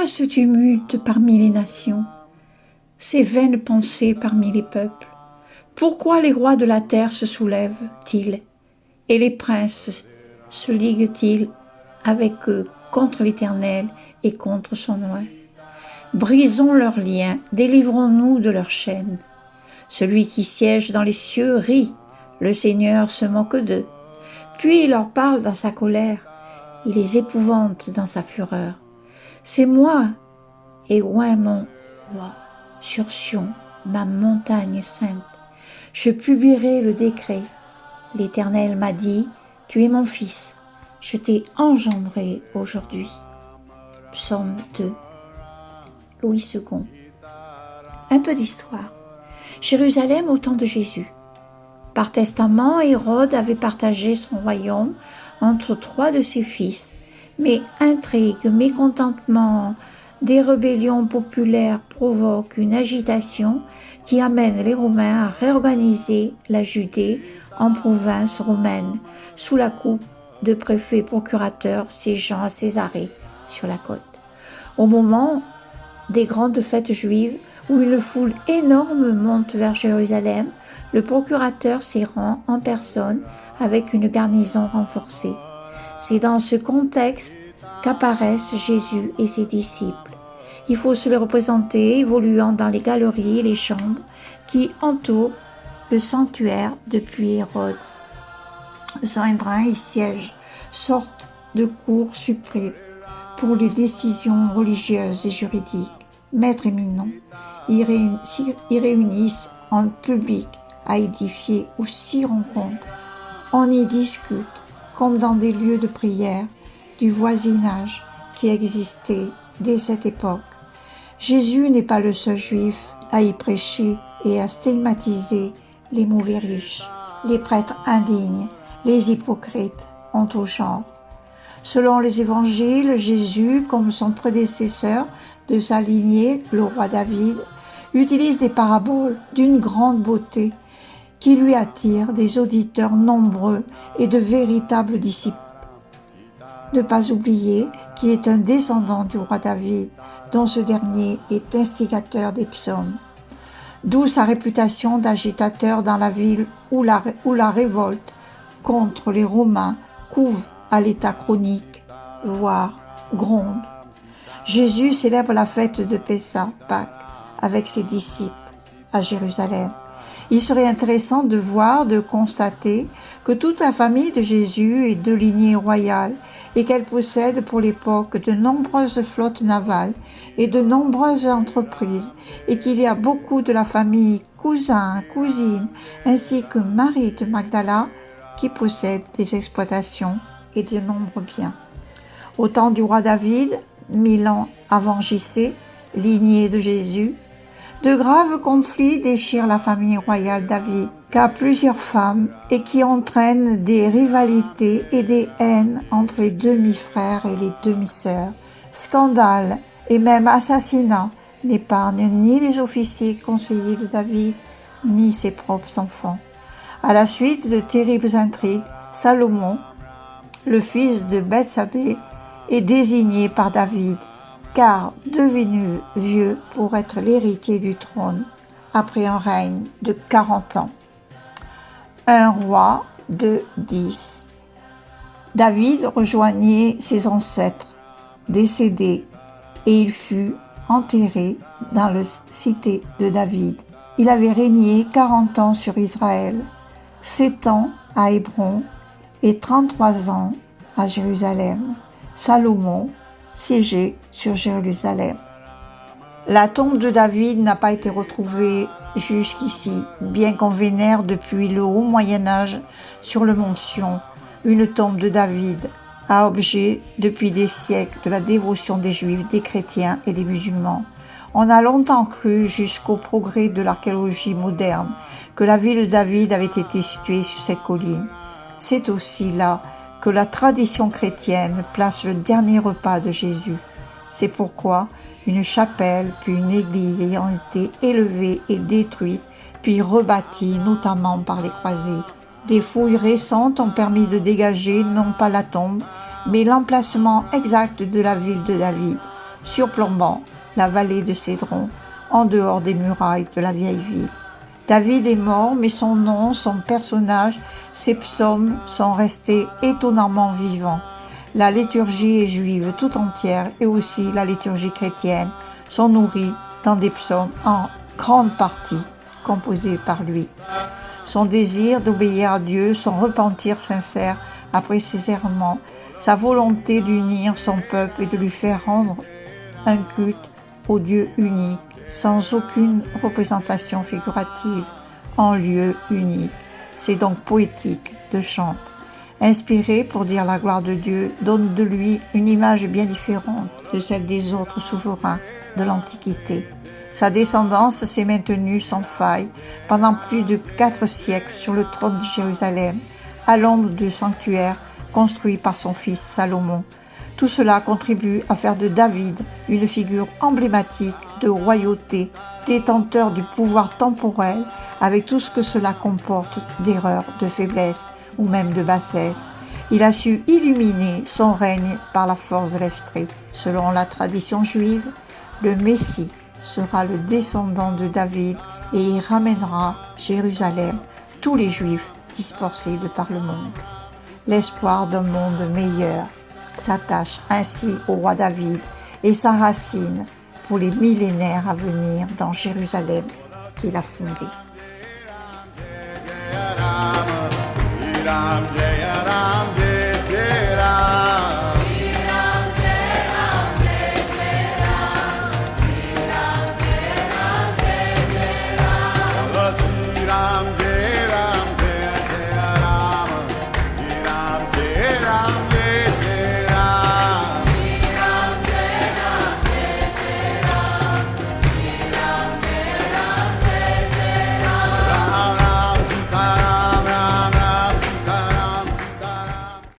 Pourquoi ce tumulte parmi les nations, ces vaines pensées parmi les peuples? Pourquoi les rois de la terre se soulèvent-ils, et les princes se liguent-ils avec eux contre l'Éternel et contre son nom? Brisons leurs liens, délivrons-nous de leurs chaînes. Celui qui siège dans les cieux rit, le Seigneur se moque d'eux. Puis il leur parle dans sa colère, il les épouvante dans sa fureur. C'est moi, et oint mon roi, sur Sion, ma montagne sainte. Je publierai le décret. L'Éternel m'a dit, tu es mon fils, je t'ai engendré aujourd'hui. Psaume 2, Louis II. Un peu d'histoire. Jérusalem au temps de Jésus. Par testament, Hérode avait partagé son royaume entre 3 de ses fils, mais intrigues, mécontentement, des rébellions populaires provoquent une agitation qui amène les Romains à réorganiser la Judée en province romaine, sous la coupe de préfets procurateurs siégeant à Césarée, sur la côte. Au moment des grandes fêtes juives, où une foule énorme monte vers Jérusalem, le procurateur s'y rend en personne avec une garnison renforcée. C'est dans ce contexte qu'apparaissent Jésus et ses disciples. Il faut se les représenter évoluant dans les galeries et les chambres qui entourent le sanctuaire depuis Hérode. Sanhédrin et siège, sorte de cour suprême pour les décisions religieuses et juridiques. Maîtres éminents y réunissent en public à édifier ou s'y rencontrent. On y discute, comme dans des lieux de prière, du voisinage qui existait dès cette époque. Jésus n'est pas le seul juif à y prêcher et à stigmatiser les mauvais riches, les prêtres indignes, les hypocrites en tout genre. Selon les évangiles, Jésus, comme son prédécesseur de sa lignée, le roi David, utilise des paraboles d'une grande beauté qui lui attirent des auditeurs nombreux et de véritables disciples. Ne pas oublier qu'il est un descendant du roi David, dont ce dernier est instigateur des psaumes. D'où sa réputation d'agitateur dans la ville où la révolte contre les Romains couve à l'état chronique, voire gronde. Jésus célèbre la fête de Pessah, Pâques, avec ses disciples à Jérusalem. Il serait intéressant de constater que toute la famille de Jésus est de lignée royale et qu'elle possède pour l'époque de nombreuses flottes navales et de nombreuses entreprises et qu'il y a beaucoup de la famille cousins, cousines ainsi que Marie de Magdala qui possèdent des exploitations et de nombreux biens. Au temps du roi David, 1000 ans avant J.C., lignée de Jésus, de graves conflits déchirent la famille royale David, qu'a plusieurs femmes et qui entraînent des rivalités et des haines entre les demi-frères et les demi-sœurs. Scandales et même assassinats n'épargnent ni les officiers conseillers de David, ni ses propres enfants. À la suite de terribles intrigues, Salomon, le fils de Bethsabée, est désigné par David, car devenu vieux pour être l'héritier du trône après un règne de 40 ans. Un roi de 10. David rejoignit ses ancêtres décédés et il fut enterré dans la cité de David. Il avait régné 40 ans sur Israël, 7 ans à Hébron et 33 ans à Jérusalem. Salomon siégeait sur Jérusalem. La tombe de David n'a pas été retrouvée jusqu'ici, bien qu'on vénère depuis le haut Moyen-Âge sur le mont Sion une tombe de David, à objet depuis des siècles de la dévotion des Juifs, des chrétiens et des musulmans. On a longtemps cru, jusqu'au progrès de l'archéologie moderne, que la ville de David avait été située sur cette colline. C'est aussi là que la tradition chrétienne place le dernier repas de Jésus. C'est pourquoi une chapelle puis une église ayant été élevée et détruite, puis rebâtie notamment par les croisés. Des fouilles récentes ont permis de dégager non pas la tombe, mais l'emplacement exact de la ville de David. surplombant la vallée de Cédron, en dehors des murailles de la vieille ville. David est mort, mais son nom, son personnage, ses psaumes sont restés étonnamment vivants. La liturgie est juive tout entière et aussi la liturgie chrétienne sont nourries dans des psaumes en grande partie composés par lui. Son désir d'obéir à Dieu, son repentir sincère après ses errements, sa volonté d'unir son peuple et de lui faire rendre un culte au Dieu unique, sans aucune représentation figurative, en lieu unique. C'est donc poétique de chant. Inspiré pour dire la gloire de Dieu, donne de lui une image bien différente de celle des autres souverains de l'Antiquité. Sa descendance s'est maintenue sans faille pendant plus de 4 siècles sur le trône de Jérusalem, à l'ombre du sanctuaire construit par son fils Salomon. Tout cela contribue à faire de David une figure emblématique de royauté, détenteur du pouvoir temporel, avec tout ce que cela comporte d'erreurs, de faiblesse ou même de bassesse. Il a su illuminer son règne par la force de l'esprit. Selon la tradition juive, le Messie sera le descendant de David et il ramènera Jérusalem tous les Juifs dispersés de par le monde. L'espoir d'un monde meilleur s'attache ainsi au roi David et sa racine pour les millénaires à venir dans Jérusalem qu'il a fondée.